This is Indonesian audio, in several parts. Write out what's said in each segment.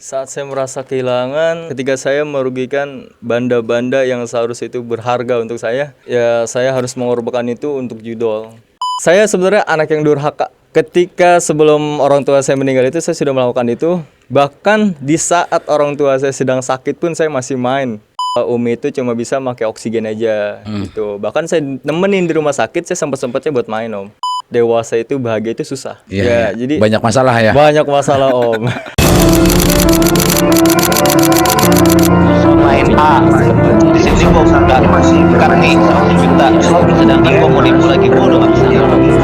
Saat saya merasa kehilangan, ketika saya merugikan banda-banda yang seharusnya itu berharga untuk saya, ya saya harus mengorbankan itu untuk judol. Saya sebenarnya anak yang durhaka. Ketika sebelum orang tua saya meninggal itu saya sudah melakukan itu. Bahkan di saat orang tua saya sedang sakit pun saya masih main. Umi itu cuma bisa pakai oksigen aja gitu. Bahkan saya nemenin di rumah sakit, saya sempat-sempatnya buat main, Om. Dewasa itu bahagia itu susah. Iya. Jadi Banyak masalah ya. banyak masalah, Om. Main A di sini gua bukan nih 100 juta, sedangkan gua mau nipu lagi gua udah nggak bisa.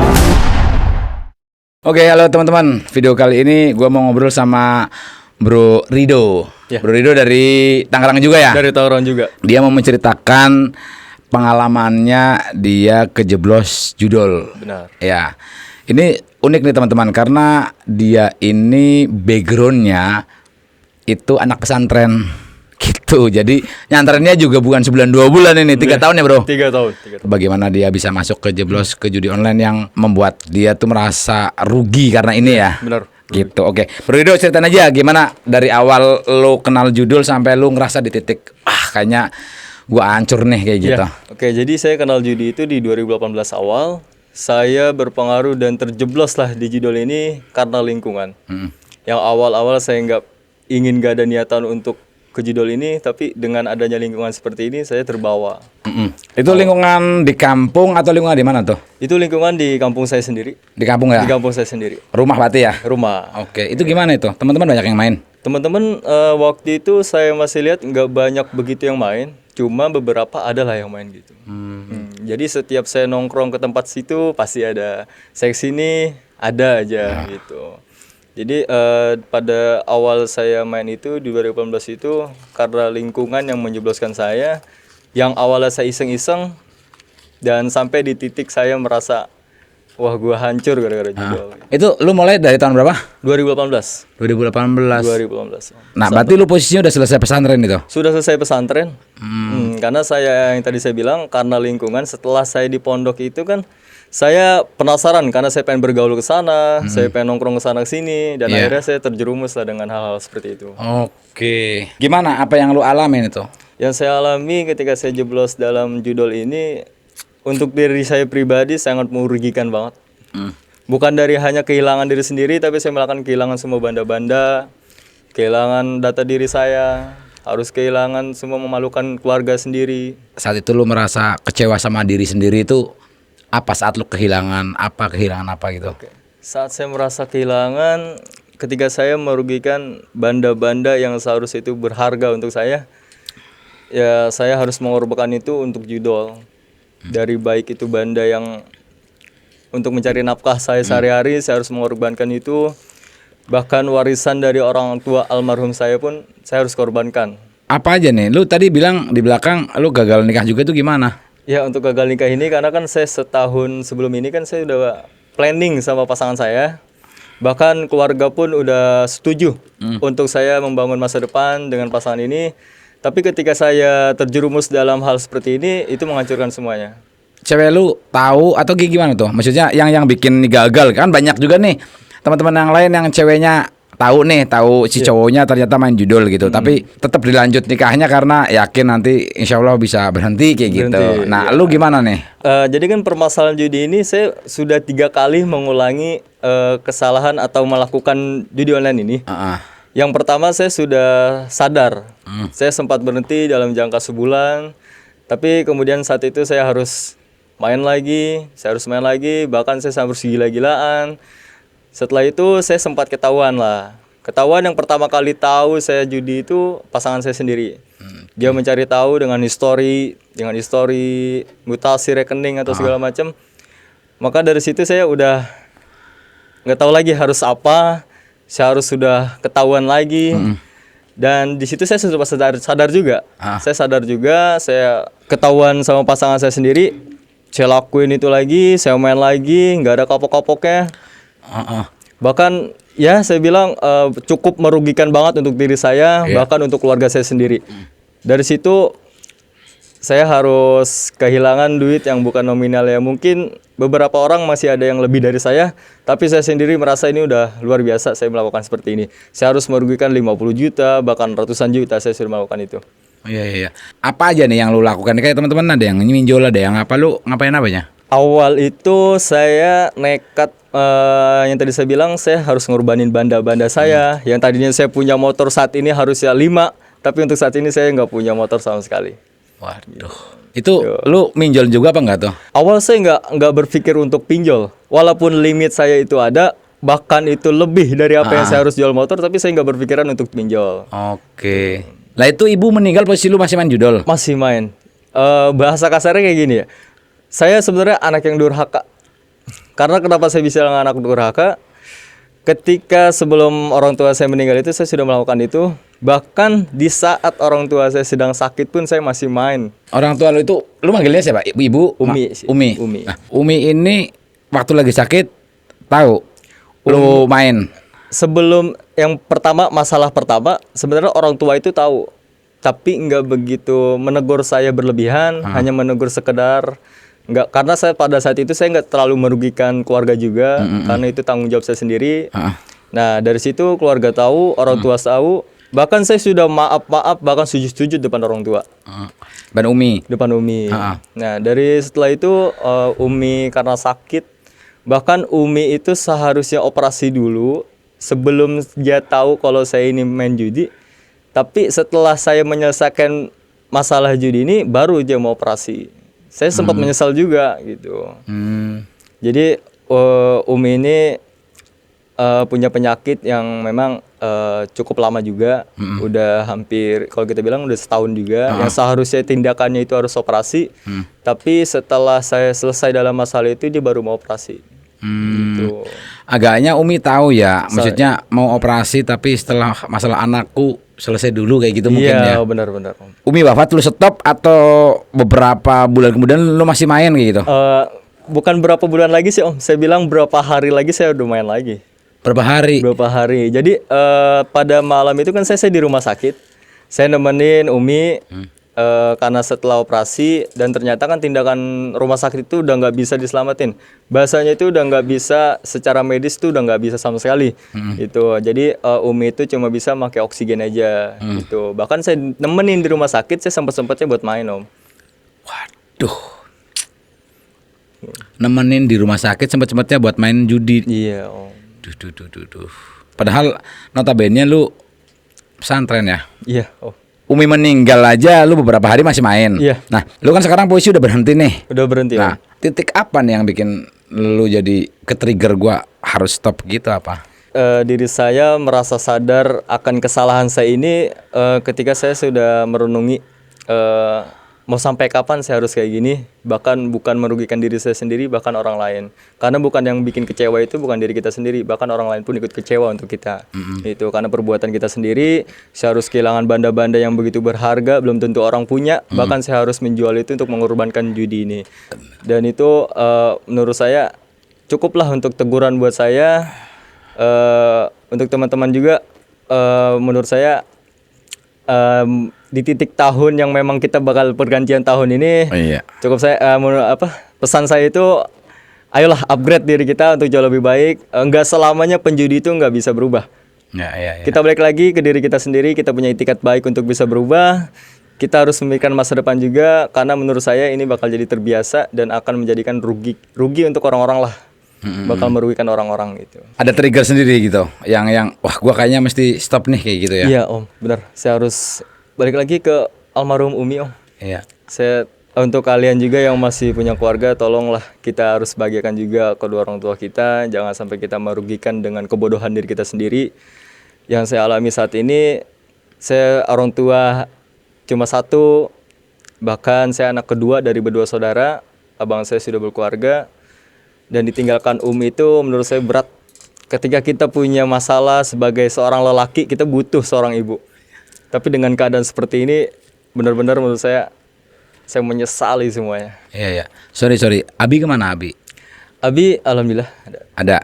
Oke, halo teman-teman. Video kali ini gue mau ngobrol sama Bro Rido. Ya. Bro Rido dari Tangerang juga ya? Dari Tauron juga. Dia mau menceritakan pengalamannya dia kejeblos judol. Benar. Ya, ini unik nih teman-teman karena dia ini backgroundnya itu anak pesantren gitu. Jadi nyantarannya juga bukan sebulan 2 bulan ini, 3 tahun ya bro. 3 tahun. Bagaimana dia bisa masuk ke jeblos ke judi online yang membuat dia tuh merasa rugi karena ini ya. Benar. Gitu. Oke. Bro Rido, ceritain aja gimana dari awal lo kenal judul sampai lo ngerasa di titik kayaknya gua hancur nih kayak gitu. Ya. Oke, jadi saya kenal judi itu di 2018 awal. Saya berpengaruh dan terjeblos lah di judul ini karena lingkungan. Yang awal-awal saya gak ada niatan untuk ke judul ini, tapi dengan adanya lingkungan seperti ini saya terbawa. Itu lingkungan di kampung atau lingkungan di mana tuh? Itu lingkungan di kampung saya sendiri. Di kampung ya? Di kampung saya sendiri. Rumah berarti ya? Rumah. Oke, itu gimana itu? Teman-teman banyak yang main? Teman-teman waktu itu saya masih lihat nggak banyak begitu yang main, cuma beberapa adalah yang main gitu. Jadi setiap saya nongkrong ke tempat situ pasti ada. Saya kesini ada aja gitu. Jadi pada awal saya main itu di 2018 itu karena lingkungan yang menjebloskan saya, yang awalnya saya iseng-iseng dan sampai di titik saya merasa wah gua hancur gara-gara judul. Itu lu mulai dari tahun berapa? 2018. 2018. 2018. Nah, berarti lu posisinya udah selesai pesantren itu? Sudah selesai pesantren. Karena saya yang tadi saya bilang karena lingkungan setelah saya di pondok itu kan saya penasaran karena saya pengen bergaul ke sana, saya pengen nongkrong ke sana sini dan akhirnya saya terjerumus lah dengan hal-hal seperti itu. Oke. Gimana apa yang lu alamin itu? Yang saya alami ketika saya jeblos dalam judul ini untuk diri saya pribadi sangat merugikan banget. Bukan dari hanya kehilangan diri sendiri, tapi saya melakukan kehilangan semua banda-banda, kehilangan data diri saya, harus kehilangan semua, memalukan keluarga sendiri. Saat itu lu merasa kecewa sama diri sendiri itu apa saat lu kehilangan apa gitu? Saat saya merasa kehilangan, ketika saya merugikan banda-banda yang seharusnya itu berharga untuk saya, ya saya harus mengorbankan itu untuk judol. Dari baik itu banda yang untuk mencari nafkah saya sehari-hari, saya harus mengorbankan itu. Bahkan warisan dari orang tua almarhum saya pun saya harus korbankan. Apa aja nih? Lu tadi bilang di belakang lu gagal nikah juga itu gimana? Ya untuk gagal nikah ini karena kan saya setahun sebelum ini kan saya udah planning sama pasangan saya. Bahkan keluarga pun udah setuju untuk saya membangun masa depan dengan pasangan ini. Tapi ketika saya terjerumus dalam hal seperti ini, itu menghancurkan semuanya. Cewek lu tahu atau gimana tuh? Maksudnya yang bikin gagal kan banyak juga nih teman-teman yang lain yang ceweknya tahu si cowoknya ternyata main judul gitu, tapi tetap dilanjut nikahnya karena yakin nanti insya Allah bisa berhenti kayak gitu. Nah, lu gimana nih? Jadi kan permasalahan judi ini saya sudah 3 kali mengulangi kesalahan atau melakukan judi online ini. Yang pertama saya sudah sadar, saya sempat berhenti dalam jangka sebulan, tapi kemudian saat itu saya harus main lagi, bahkan saya harus gila-gilaan. Setelah itu saya sempat ketahuan yang pertama kali tahu saya judi itu pasangan saya sendiri. Dia mencari tahu dengan histori mutasi rekening atau segala macam. Maka dari situ saya udah nggak tahu lagi harus apa. Saya harus sudah ketahuan lagi. Dan di situ saya sudah sadar juga. Saya sadar juga, saya ketahuan sama pasangan saya sendiri. Saya lakuin itu lagi, saya main lagi, nggak ada kapok-kapoknya. Bahkan ya saya bilang cukup merugikan banget untuk diri saya, bahkan untuk keluarga saya sendiri. Dari situ saya harus kehilangan duit yang bukan nominal ya. Mungkin beberapa orang masih ada yang lebih dari saya, tapi saya sendiri merasa ini udah luar biasa saya melakukan seperti ini. Saya harus merugikan 50 juta, bahkan ratusan juta saya sudah melakukan itu. Iya. Apa aja nih yang lu lakukan? Kayak teman-teman ada yang minjol, ada yang apa, lu ngapain apanya? Awal itu saya nekat, yang tadi saya bilang saya harus ngorbanin banda-banda saya. Yang tadinya saya punya motor saat ini harusnya 5, tapi untuk saat ini saya nggak punya motor sama sekali. Waduh. Itu lu minjol juga apa enggak tuh? Awal saya nggak berpikir untuk pinjol, walaupun limit saya itu ada, bahkan itu lebih dari apa yang saya harus jual motor, tapi saya nggak berpikiran untuk pinjol. Oke. Lah itu ibu meninggal posisi lu masih main judol? Masih main. Bahasa kasarnya kayak gini ya. Saya sebenarnya anak yang durhaka. Karena kenapa saya bisa bilang anak durhaka? Ketika sebelum orang tua saya meninggal itu saya sudah melakukan itu. Bahkan di saat orang tua saya sedang sakit pun saya masih main. Orang tua lu itu, lu manggilnya siapa? Ibu? Umi. Umi. Nah, Umi ini waktu lagi sakit tahu lu main. Sebelum yang pertama, masalah pertama sebenarnya orang tua itu tahu, tapi nggak begitu menegur saya berlebihan, hanya menegur sekedar. Nggak, karena saya pada saat itu saya nggak terlalu merugikan keluarga juga, karena itu tanggung jawab saya sendiri. Nah dari situ keluarga tahu, orang tua tahu, bahkan saya sudah maaf, bahkan sujud depan orang tua. Depan Umi. Nah dari setelah itu Umi karena sakit, bahkan Umi itu seharusnya operasi dulu sebelum dia tahu kalau saya ini main judi. Tapi setelah saya menyelesaikan masalah judi ini, baru dia mau operasi. Saya sempat menyesal juga gitu. Jadi Umi ini punya penyakit yang memang cukup lama juga, udah hampir kalau kita bilang udah setahun juga. Yang seharusnya tindakannya itu harus operasi, tapi setelah saya selesai dalam masalah itu dia baru mau operasi. Gitu. Agaknya Umi tahu ya, maksudnya mau operasi tapi setelah masalah anakku selesai dulu kayak gitu mungkin ya. Iya benar. Umi wafat lu stop atau beberapa bulan kemudian lu masih main kayak gitu? Bukan berapa bulan lagi sih Om, saya bilang berapa hari lagi saya udah main lagi. Berapa hari? Jadi pada malam itu kan saya di rumah sakit, saya nemenin Umi karena setelah operasi, dan ternyata kan tindakan rumah sakit itu udah nggak bisa diselamatin. Bahasanya itu udah nggak bisa, secara medis tuh udah nggak bisa sama sekali. Gitu. Jadi Umi itu cuma bisa pakai oksigen aja. Gitu. Bahkan saya nemenin di rumah sakit, saya sempatnya buat main Om. Waduh. Nemenin di rumah sakit sempatnya buat main judi. Iya Om. Duh. Padahal notabene lu pesantren ya. Iya Om. Umi meninggal aja lu beberapa hari masih main. Iya. Nah, lu kan sekarang posisi udah berhenti nih. Udah berhenti. Nah, titik apa nih yang bikin lu jadi ke-trigger gua harus stop gitu apa? Diri saya merasa sadar akan kesalahan saya ini ketika saya sudah merenungi mau sampai kapan saya harus kayak gini, bahkan bukan merugikan diri saya sendiri, bahkan orang lain. Karena bukan yang bikin kecewa itu bukan diri kita sendiri, bahkan orang lain pun ikut kecewa untuk kita. Itu karena perbuatan kita sendiri, saya harus kehilangan banda-banda yang begitu berharga, belum tentu orang punya, bahkan saya harus menjual itu untuk mengorbankan judi ini. Dan itu menurut saya cukuplah untuk teguran buat saya. Untuk teman-teman juga, menurut saya di titik tahun yang memang kita bakal pergantian tahun ini, cukup saya pesan saya itu, ayolah upgrade diri kita untuk jauh lebih baik. Enggak selamanya penjudi itu nggak bisa berubah. Kita balik lagi ke diri kita sendiri, kita punya itikat baik untuk bisa berubah. Kita harus memikirkan masa depan juga, karena menurut saya ini bakal jadi terbiasa dan akan menjadikan rugi untuk orang-orang lah. Bakal merugikan orang-orang gitu. Ada trigger sendiri gitu, yang wah gua kayaknya mesti stop nih kayak gitu ya. Iya Om, benar. Saya harus balik lagi ke almarhum Umi Om. Iya. Saya untuk kalian juga yang masih punya keluarga, tolonglah kita harus bahagiakan juga kedua orang tua kita. Jangan sampai kita merugikan dengan kebodohan diri kita sendiri. Yang saya alami saat ini, saya orang tua cuma satu, bahkan saya anak kedua dari berdua saudara. Abang saya sudah berkeluarga. Dan ditinggalkan itu menurut saya berat. Ketika kita punya masalah sebagai seorang lelaki, kita butuh seorang ibu. Tapi dengan keadaan seperti ini, benar-benar menurut saya menyesali semuanya. Iya. Sorry. Abi kemana Abi? Abi alhamdulillah ada.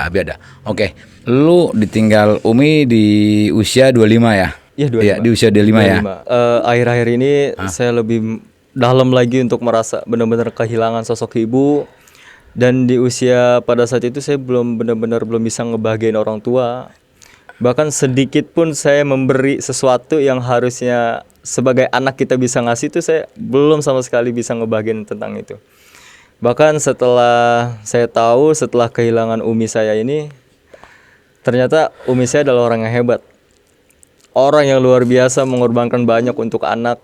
Abi ada. Oke. Lu ditinggal Umi di usia 25 ya? Iya 25. Iya, di usia 25 ya. Akhir-akhir ini saya lebih dalam lagi untuk merasa benar-benar kehilangan sosok ibu. Dan di usia pada saat itu saya benar-benar belum bisa ngebahagiain orang tua. Bahkan sedikit pun saya memberi sesuatu yang harusnya sebagai anak kita bisa ngasih itu saya belum sama sekali bisa ngebahagiain tentang itu. Bahkan setelah saya tahu, setelah kehilangan umi saya ini, ternyata umi saya adalah orang yang hebat. Orang yang luar biasa mengorbankan banyak untuk anak.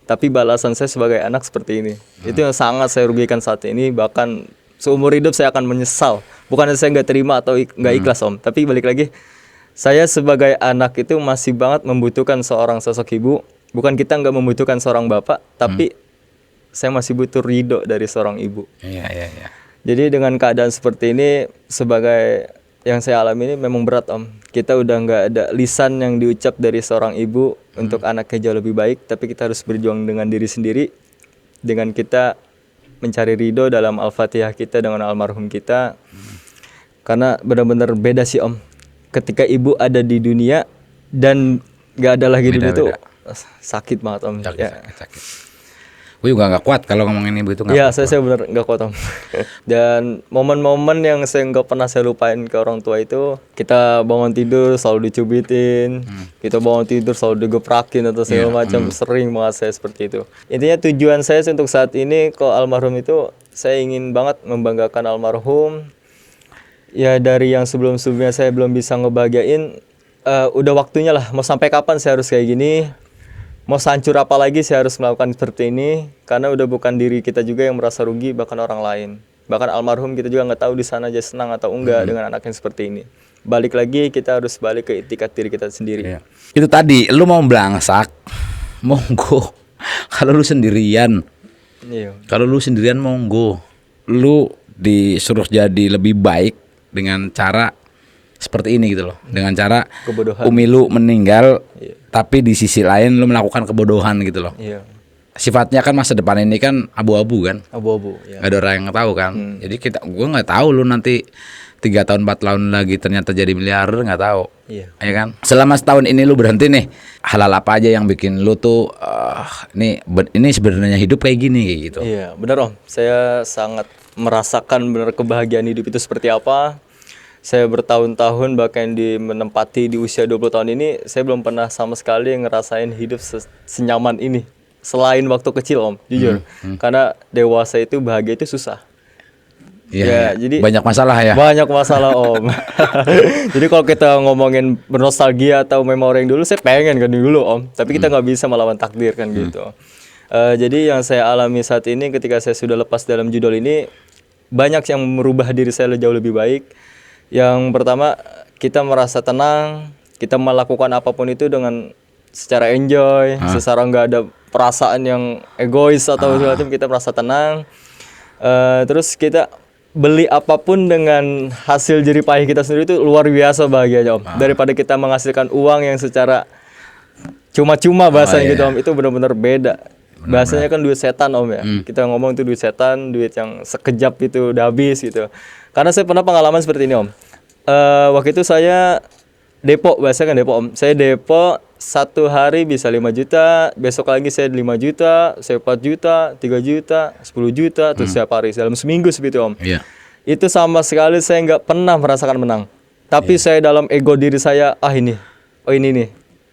Tapi balasan saya sebagai anak seperti ini. Itu yang sangat saya rugikan saat ini. Bahkan seumur hidup saya akan menyesal. Bukannya saya nggak terima atau nggak ikhlas Om. Tapi balik lagi, saya sebagai anak itu masih banget membutuhkan seorang sosok ibu. Bukan kita nggak membutuhkan seorang bapak, tapi saya masih butuh ridho dari seorang ibu. Iya. Jadi dengan keadaan seperti ini, sebagai yang saya alami ini memang berat Om. Kita udah nggak ada lisan yang diucap dari seorang ibu untuk anaknya jauh lebih baik. Tapi kita harus berjuang dengan diri sendiri. Dengan kita mencari ridho dalam Al-Fatihah kita dengan almarhum kita. Karena benar-benar beda sih Om. Ketika ibu ada di dunia dan nggak ada lagi di dunia itu sakit banget Om. Sakit. Gue juga nggak kuat kalau ngomongin ibu itu. Iya, saya benar nggak kuat Om. Dan momen-momen yang saya nggak pernah saya lupain ke orang tua itu, kita bangun tidur selalu dicubitin, kita bangun tidur selalu digeprakin atau segala macam. Sering banget saya seperti itu. Intinya tujuan saya untuk saat ini ke almarhum itu, saya ingin banget membanggakan almarhum. Ya dari yang sebelum-sebelumnya saya belum bisa ngebahagiain, udah waktunya lah. Mau sampai kapan saya harus kayak gini? Mau hancur apa lagi saya harus melakukan seperti ini, karena udah bukan diri kita juga yang merasa rugi, bahkan orang lain. Bahkan almarhum kita juga nggak tahu di sana aja senang atau enggak dengan anak yang seperti ini. Balik lagi kita harus balik ke itikat diri kita sendiri. Itu tadi lu mau belangsak, monggo. Kalau lu sendirian, monggo. Lu disuruh jadi lebih baik dengan cara seperti ini gitu loh. Dengan cara kebodohan. Umi lu meninggal, tapi di sisi lain lu melakukan kebodohan gitu loh. Iya. Sifatnya kan masa depan ini kan abu-abu kan. Abu-abu. Ya. Gak ada orang yang tahu kan. Jadi gue nggak tahu lu nanti 3 tahun 4 tahun lagi ternyata jadi miliarder, nggak tahu. Iya. Ya kan. Selama setahun ini lu berhenti nih, hal-hal apa aja yang bikin lu tuh ini sebenarnya hidup kayak gini kayak gitu. Iya, benar Om. Saya sangat merasakan benar kebahagiaan hidup itu seperti apa. Saya bertahun-tahun bahkan menempati di usia 20 tahun ini, saya belum pernah sama sekali ngerasain hidup senyaman ini. Selain waktu kecil Om, jujur. Karena dewasa itu bahagia itu susah. Iya, jadi banyak masalah ya. Banyak masalah Om. Jadi kalau kita ngomongin bernostalgia atau memori yang dulu, saya pengen kan dulu Om. Tapi kita nggak bisa melawan takdir kan gitu. Jadi yang saya alami saat ini ketika saya sudah lepas dalam judul ini, banyak yang merubah diri saya jauh lebih baik. Yang pertama, kita merasa tenang, kita melakukan apapun itu dengan secara enjoy, secara nggak ada perasaan yang egois atau segala macam, kita merasa tenang. Terus kita beli apapun dengan hasil jerih payah kita sendiri itu luar biasa bahagianya Om. Daripada kita menghasilkan uang yang secara cuma-cuma bahasanya gitu Om, itu benar-benar beda. Bahasanya kan duit setan Om ya. Kita ngomong itu duit setan, duit yang sekejap itu udah habis gitu. Karena saya pernah pengalaman seperti ini Om. Waktu itu saya depo, bahasa kan depo Om. Saya depo 1 hari bisa 5 juta, besok lagi saya 5 juta, saya 4 juta, 3 juta, 10 juta, terus setiap hari dalam seminggu seperti Om. Iya. Itu sama sekali saya nggak pernah merasakan menang. Tapi saya dalam ego diri saya, ini nih.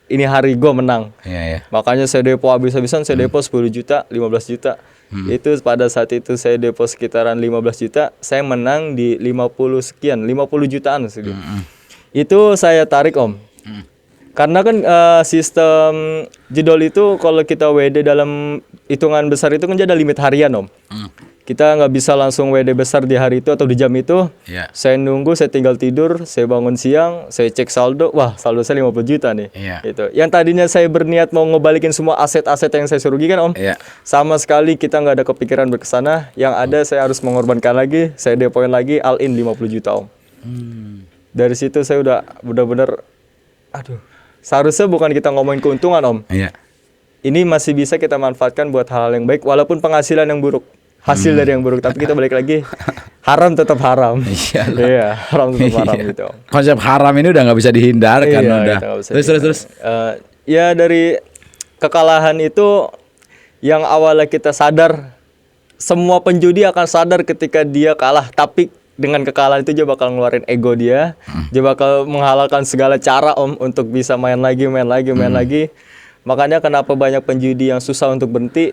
Ini hari gue menang. Iya. Makanya saya depo habis-habisan, saya depo 10 juta, 15 juta. Itu pada saat itu saya depo sekitaran 15 juta, saya menang di 50 sekian, 50 jutaan segitu. Itu saya tarik Om. Karena kan sistem jedol itu kalau kita WD dalam hitungan besar itu kan ada limit harian Om. Kita nggak bisa langsung WD besar di hari itu atau di jam itu. Iya. Saya nunggu, saya tinggal tidur, saya bangun siang, saya cek saldo, wah saldo saya 50 juta nih. Iya. Gitu. Yang tadinya saya berniat mau ngebalikin semua aset-aset yang saya rugikan Om. Iya. Sama sekali kita nggak ada kepikiran berkesana. Yang ada saya harus mengorbankan lagi, saya depoin lagi, all in 50 juta Om. Dari situ saya udah benar-benar, seharusnya bukan kita ngomongin keuntungan Om. Iya. Ini masih bisa kita manfaatkan buat hal yang baik, walaupun penghasilan yang buruk. Hasil dari yang buruk, tapi kita balik lagi, haram tetap haram. Iya, haram tetap haram gitu. Konsep haram ini udah nggak bisa dihindarkan Iya, udah. kita nggak bisa Terus. ya dari kekalahan itu, yang awalnya kita sadar, semua penjudi akan sadar ketika dia kalah, tapi dengan kekalahan itu dia bakal ngeluarin ego dia, dia bakal menghalalkan segala cara untuk bisa main lagi. Makanya kenapa banyak penjudi yang susah untuk berhenti?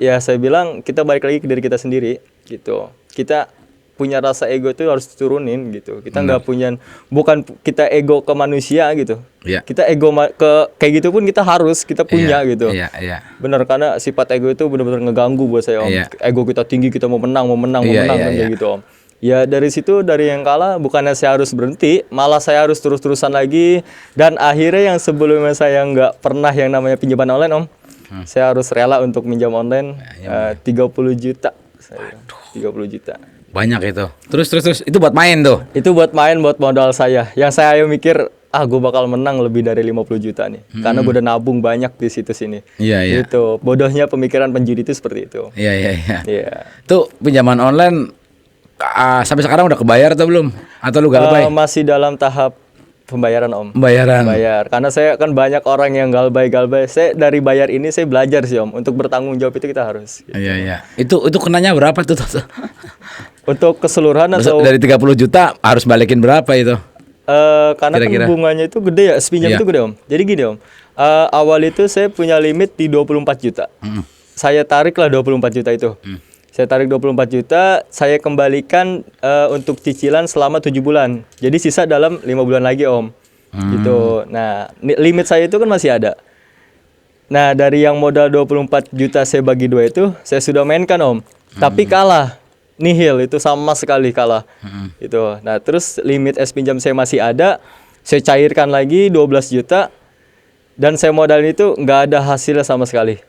Ya saya bilang kita balik lagi ke diri kita sendiri gitu. Kita punya rasa ego itu harus turunin gitu. Kita nggak punya, bukan kita ego ke manusia gitu. Iya. Kita ego ke kayak gitu pun kita punya gitu. Iya. Benar, karena sifat ego itu benar-benar ngeganggu buat saya Om. Iya. Ego kita tinggi, kita mau menang Iya, kan iya. kayak gitu Om. Ya dari situ, dari yang kalah bukannya saya harus berhenti, malah saya harus terus-terusan lagi. Dan akhirnya yang sebelumnya saya nggak pernah yang namanya pinjaman online Om, saya harus rela untuk minjam online 30 juta. 30 juta. Banyak itu. Terus itu buat main tuh. Itu buat main, buat modal saya. Yang saya mikir, gue bakal menang lebih dari 50 juta nih. Karena gue udah nabung banyak di situs ini. Iya. Gitu. Bodohnya pemikiran penjudi itu seperti itu. Iya. Iya. Tuh pinjaman online sampai sekarang udah kebayar atau belum? Atau lu galbay? Masih dalam tahap pembayaran Om. Pembayaran. Bayar. Karena saya kan banyak orang yang galbay. Saya dari bayar ini saya belajar sih Om. Untuk bertanggung jawab itu kita harus. Gitu. Iya. Itu kenanya berapa tuh? Untuk keseluruhan atau Dari 30 juta harus balikin berapa itu? Karena Kira-kira. kan bunganya itu gede ya, sepinjam Iya. itu gede Om. Jadi gini Om, awal itu saya punya limit di 24 juta. Saya tariklah 24 juta itu. Saya tarik 24 juta, saya kembalikan untuk cicilan selama 7 bulan. Jadi sisa dalam 5 bulan lagi Om. Gitu. Nah, limit saya itu kan masih ada. Nah, dari yang modal 24 juta saya bagi 2 itu, saya sudah mainkan Om. Tapi kalah. Nihil, itu sama sekali kalah. Itu. Nah, terus limit es pinjam saya masih ada. Saya cairkan lagi 12 juta. Dan saya modalin itu nggak ada hasilnya sama sekali.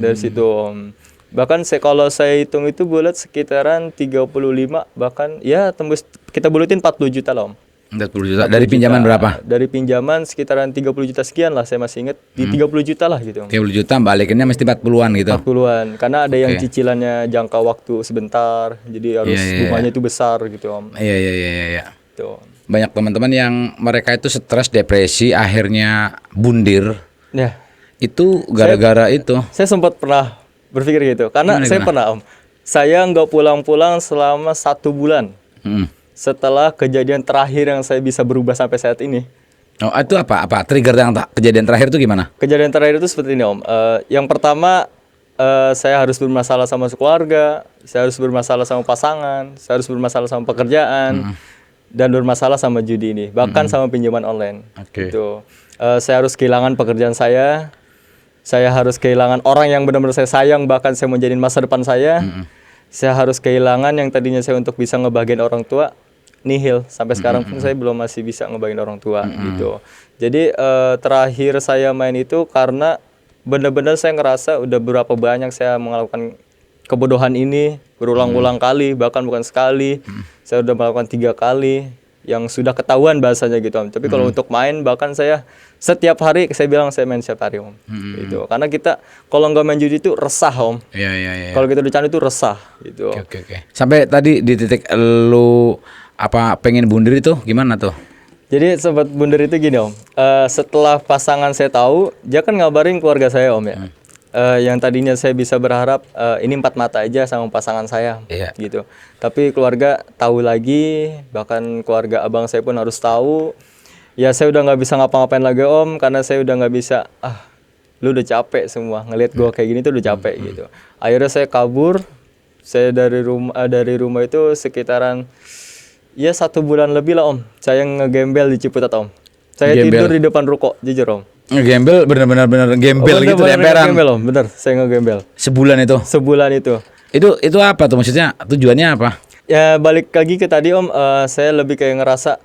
Dari situ Om. Bahkan kalau saya hitung itu bulat sekitaran 35, bahkan ya tembus, kita bulutin 40 juta lah Om. 40 juta. Dari pinjaman berapa? Dari pinjaman sekitaran 30 juta sekian lah, saya masih ingat. Di 30 juta lah gitu. 30 juta balikinnya mesti 40-an gitu. 40-an. Karena ada yang Oke. cicilannya jangka waktu sebentar. Jadi harus bunganya itu besar gitu Om. Iya. Tuh. Banyak teman-teman yang mereka itu stres, depresi, akhirnya bundir. Ya, Itu gara-gara itu. saya sempat pernah berpikir gitu. Karena saya Gimana? pernah Om. Saya nggak pulang-pulang selama 1 bulan. Setelah kejadian terakhir yang saya bisa berubah sampai saat ini. Oh, itu apa? Trigger yang kejadian terakhir itu gimana? Kejadian terakhir itu seperti ini Om. Yang pertama, saya harus bermasalah sama keluarga, saya harus bermasalah sama pasangan, saya harus bermasalah sama pekerjaan, dan bermasalah sama judi ini, bahkan sama pinjaman online. Oke. Gitu. Saya harus kehilangan pekerjaan saya harus kehilangan orang yang benar-benar saya sayang, bahkan saya mau jadiin masa depan saya. Saya harus kehilangan yang tadinya saya untuk bisa ngebahagiain orang tua, nihil. Sampai sekarang pun saya belum masih bisa ngebahagiain orang tua gitu. Jadi terakhir saya main itu karena benar-benar saya ngerasa udah berapa banyak saya melakukan kebodohan ini berulang-ulang kali, bahkan bukan sekali. Saya udah melakukan 3 kali yang sudah ketahuan bahasanya gitu Om. Tapi kalau untuk main, bahkan saya setiap hari, saya bilang saya main setiap hari Om. Gitu. Karena kita kalau nggak main judi itu resah Om. Iya. Kalau kita bercanda itu resah gitu. Oke. Sampai tadi di titik lu pengen bundir itu gimana tuh? Jadi sobat bunder itu gini Om. Setelah pasangan saya tahu, dia kan ngabarin keluarga saya Om ya. Yang tadinya saya bisa berharap ini 4 mata aja sama pasangan saya, Iya. gitu. Tapi keluarga tahu lagi, bahkan keluarga abang saya pun harus tahu. Ya saya udah nggak bisa ngapa-ngapain lagi Om, karena saya udah nggak bisa. Lu udah capek semua, ngelihat gua kayak gini tuh udah capek gitu. Akhirnya saya kabur. Saya dari rumah itu sekitaran ya 1 bulan lebih lah Om. Saya ngegembel di Ciputat Om. Saya Gembel. tidur di depan ruko, jujur Om. Ngegembel bener-bener gembel gitu Bener-bener emperan. ngegembel Om, bener. Saya ngegembel. Sebulan itu. Sebulan itu. Itu apa tuh maksudnya? Tujuannya apa? Ya balik lagi ke tadi Om, saya lebih kayak ngerasa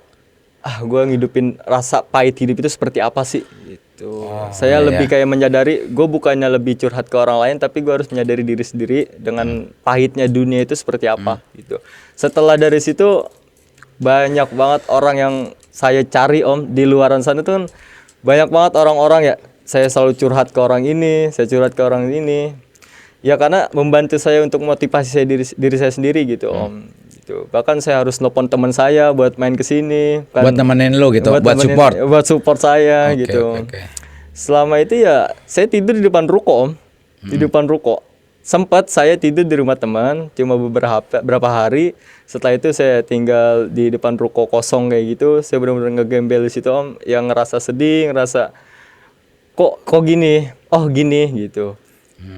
gue ngidupin rasa pahit hidup itu seperti apa sih gitu. Saya lebih kayak menyadari gue bukannya lebih curhat ke orang lain, tapi gue harus menyadari diri sendiri dengan pahitnya dunia itu seperti apa gitu. Setelah dari situ banyak banget orang yang saya cari Om di luaran sana tuh kan, banyak banget orang-orang ya. Saya selalu curhat ke orang ini, saya curhat ke orang ini. Ya karena membantu saya untuk motivasi saya diri saya sendiri gitu Om. Gitu. Bahkan saya harus nelpon teman saya buat main ke sini. Buat nemenin lo gitu, buat nemenin- support. Buat support saya Oke, gitu. oke. Selama itu ya saya tidur di depan ruko Om. di depan ruko. Sempat saya tidur di rumah teman cuma beberapa hari. Setelah itu saya tinggal di depan ruko kosong kayak gitu. Saya benar-benar ngegembel di situ Om, yang ngerasa sedih, ngerasa kok gini, oh gini gitu.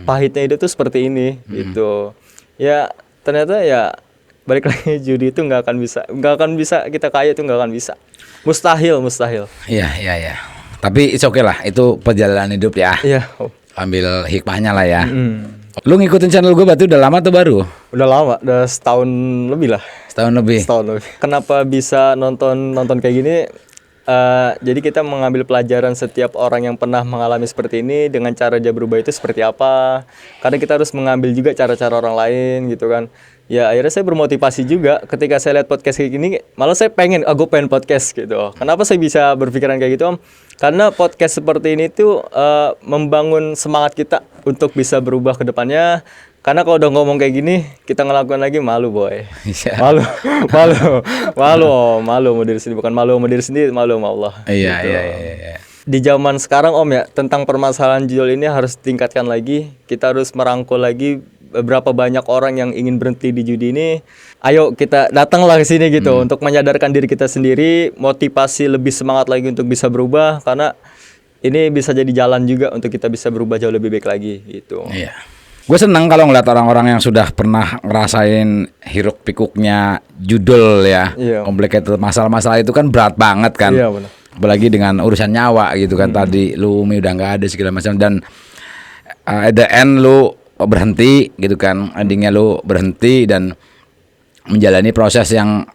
Pahitnya hidup tuh seperti ini gitu. Ya ternyata ya balik lagi, judi itu nggak akan bisa kita kaya, itu nggak akan bisa, mustahil. Iya. Tapi it's okay lah, itu perjalanan hidup ya. Iya. Ambil hikmahnya lah ya. Lu ngikutin channel gue berarti udah lama atau baru? Udah lama, udah setahun lebih lah. Setahun lebih. Kenapa bisa nonton kayak gini? Jadi kita mengambil pelajaran setiap orang yang pernah mengalami seperti ini, dengan cara dia berubah itu seperti apa. Karena kita harus mengambil juga cara-cara orang lain gitu kan. Ya akhirnya saya bermotivasi juga ketika saya lihat podcast kayak gini, malah saya pengen, gue pengen podcast gitu. Kenapa saya bisa berpikiran kayak gitu Om? Karena podcast seperti ini tuh membangun semangat kita untuk bisa berubah ke depannya. Karena kalau udah ngomong kayak gini, kita ngelakuin lagi malu boy. Malu sama diri sendiri, bukan malu sama diri sendiri, malu sama Allah. Iya. Di zaman sekarang Om ya, tentang permasalahan judul ini harus ditingkatkan lagi. Kita harus merangkul lagi beberapa banyak orang yang ingin berhenti di judi ini. Ayo kita datanglah ke sini gitu untuk menyadarkan diri kita sendiri, motivasi lebih semangat lagi untuk bisa berubah, karena ini bisa jadi jalan juga untuk kita bisa berubah jauh lebih baik lagi gitu. Iya. Gue seneng kalau ngeliat orang-orang yang sudah pernah ngerasain hiruk pikuknya judul ya. Iya. Complicated, masalah-masalah itu kan berat banget kan. Iya benar. Apalagi dengan urusan nyawa gitu kan. Tadi lu Umi udah nggak ada segala macam, dan at the end lu berhenti gitu kan, endingnya lu berhenti dan menjalani proses yang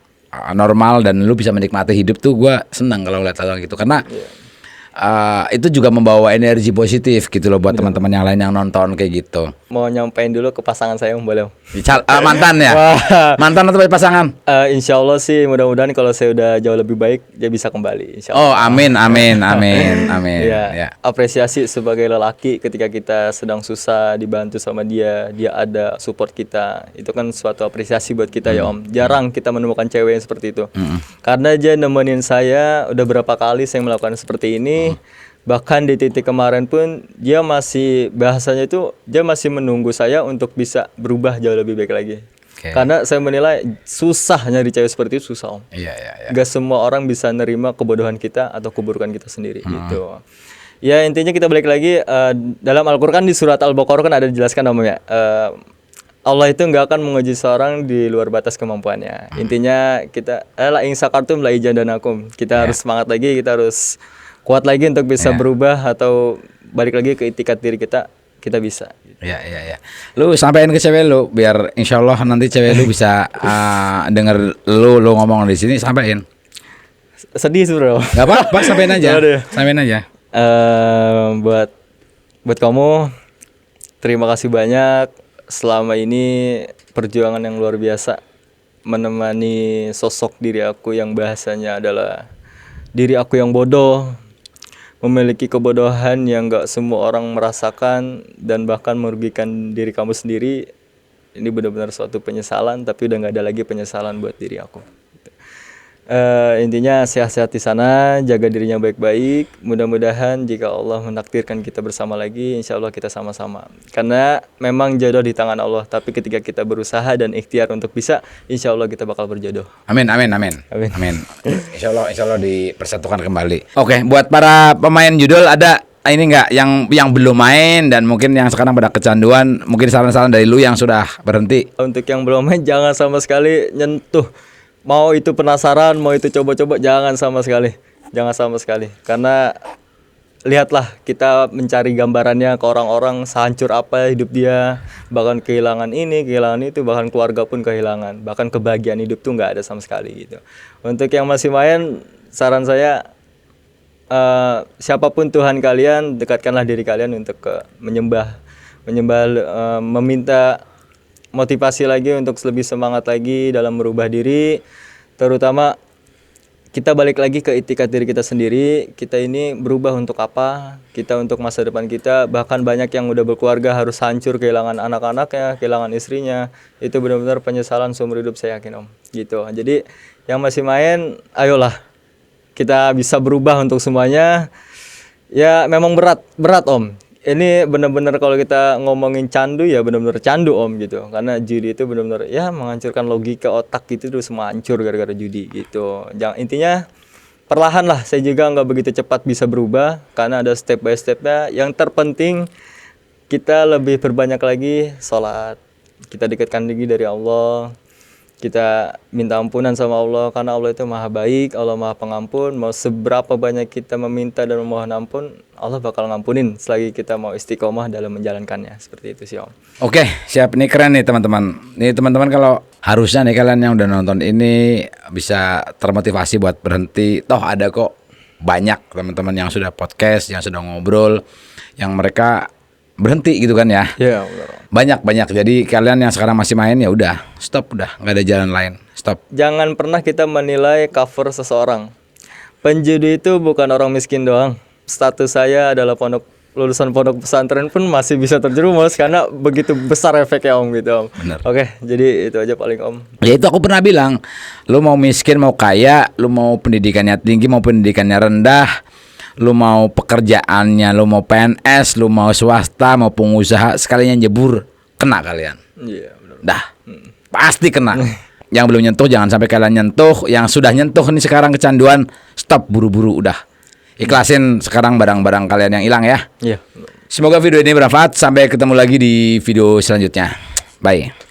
normal, dan lu bisa menikmati hidup tuh. Gue senang kalau ngeliat hal gitu, karena itu juga membawa energi positif gitu loh buat teman-teman yang lain yang nonton kayak gitu. Mau nyampein dulu ke pasangan saya Om, boleh Om? Mantan ya? Mantan atau pasangan? Insya Allah sih, mudah-mudahan kalau saya udah jauh lebih baik dia bisa kembali, insya Allah. Oh amin. Ya, apresiasi sebagai lelaki ketika kita sedang susah dibantu sama dia ada support kita, itu kan suatu apresiasi buat kita ya Om. Jarang kita menemukan cewek yang seperti itu. Karena dia nemenin saya udah berapa kali saya melakukan seperti ini. Bahkan di titik kemarin pun dia masih, bahasanya itu dia masih menunggu saya untuk bisa berubah jauh lebih baik lagi. Karena saya menilai susah nyari cewek seperti itu, susah Om. Iya. Gak semua orang bisa nerima kebodohan kita atau keburukan kita sendiri gitu. Ya intinya kita balik lagi, dalam Al-Quran di surat Al-Baqarah kan ada dijelaskan namanya, Allah itu nggak akan menguji seorang di luar batas kemampuannya. Intinya kita la in sakartum la ijadanakum. Kita harus semangat lagi, kita harus kuat lagi untuk bisa berubah atau balik lagi ke itikat diri kita bisa. Iya. Lu sampein ke cewek lu biar insya Allah nanti cewek lu bisa denger lu ngomong di sini, sampein. Sedih sih bro. Gak apa-apa, sampein aja. Sampein aja. Buat kamu, terima kasih banyak selama ini, perjuangan yang luar biasa menemani sosok diri aku yang bahasanya adalah diri aku yang bodoh, memiliki kebodohan yang gak semua orang merasakan dan bahkan merugikan diri kamu sendiri. Ini benar-benar suatu penyesalan, tapi udah gak ada lagi penyesalan buat diri aku. Intinya sehat-sehat di sana, jaga dirinya baik-baik. Mudah-mudahan jika Allah menakdirkan kita bersama lagi, insya Allah kita sama-sama. Karena memang jodoh di tangan Allah, tapi ketika kita berusaha dan ikhtiar untuk bisa, insya Allah kita bakal berjodoh. Amin. Insya Allah dipersatukan kembali. Oke, buat para pemain judul ada ini nggak yang belum main dan mungkin yang sekarang pada kecanduan, mungkin saran-saran dari lu yang sudah berhenti? Untuk yang belum main, jangan sama sekali nyentuh. Mau itu penasaran, mau itu coba-coba, jangan sama sekali. Karena lihatlah, kita mencari gambarannya ke orang-orang sehancur apa hidup dia, bahkan kehilangan ini, kehilangan itu, bahkan keluarga pun kehilangan, bahkan kebahagiaan hidup tuh nggak ada sama sekali gitu. Untuk yang masih main, saran saya, siapapun Tuhan kalian, dekatkanlah diri kalian untuk menyembah, meminta motivasi lagi untuk lebih semangat lagi dalam merubah diri. Terutama kita balik lagi ke itikat diri kita sendiri. Kita ini berubah untuk apa? Kita untuk masa depan kita. Bahkan banyak yang udah berkeluarga harus hancur, kehilangan anak-anaknya, kehilangan istrinya. Itu benar-benar penyesalan seumur hidup, saya yakin Om. Gitu. Jadi yang masih main, ayolah kita bisa berubah untuk semuanya. Ya memang berat Om. ini benar-benar kalau kita ngomongin candu ya benar-benar candu Om gitu. Karena judi itu benar-benar ya menghancurkan logika otak gitu, terus semua hancur gara-gara judi gitu. Intinya perlahan lah, saya juga nggak begitu cepat bisa berubah karena ada step by stepnya. Yang terpenting kita lebih berbanyak lagi sholat, kita dekatkan diri dari Allah, kita minta ampunan sama Allah karena Allah itu maha baik, Allah maha pengampun. Mau seberapa banyak kita meminta dan memohon ampun, Allah bakal ngampunin selagi kita mau istiqomah dalam menjalankannya. Seperti itu sih Om. Oke, siap. Ini keren nih teman-teman. Nih teman-teman, kalau harusnya nih kalian yang udah nonton ini bisa termotivasi buat berhenti. Toh ada kok banyak teman-teman yang sudah podcast, yang sudah ngobrol, yang mereka berhenti gitu kan ya. Iya, benar. Banyak. Jadi kalian yang sekarang masih main ya udah, stop, udah nggak ada jalan lain. Stop. Jangan pernah kita menilai cover seseorang. Penjudi itu bukan orang miskin doang. Status saya adalah lulusan pondok pesantren pun masih bisa terjerumus karena begitu besar efeknya Om gitu Om. Bener. Oke, jadi itu aja paling Om. Ya itu aku pernah bilang, lu mau miskin mau kaya, lu mau pendidikannya tinggi mau pendidikannya rendah, lu mau pekerjaannya, lu mau PNS, lu mau swasta, mau pengusaha, sekalinya jebur, kena kalian. Iya, benar. Dah, pasti kena. Yang belum nyentuh jangan sampai kalian nyentuh. Yang sudah nyentuh nih sekarang kecanduan, stop buru-buru udah. Ikhlasin sekarang barang-barang kalian yang hilang ya. Iya. Semoga video ini bermanfaat. Sampai ketemu lagi di video selanjutnya. Bye.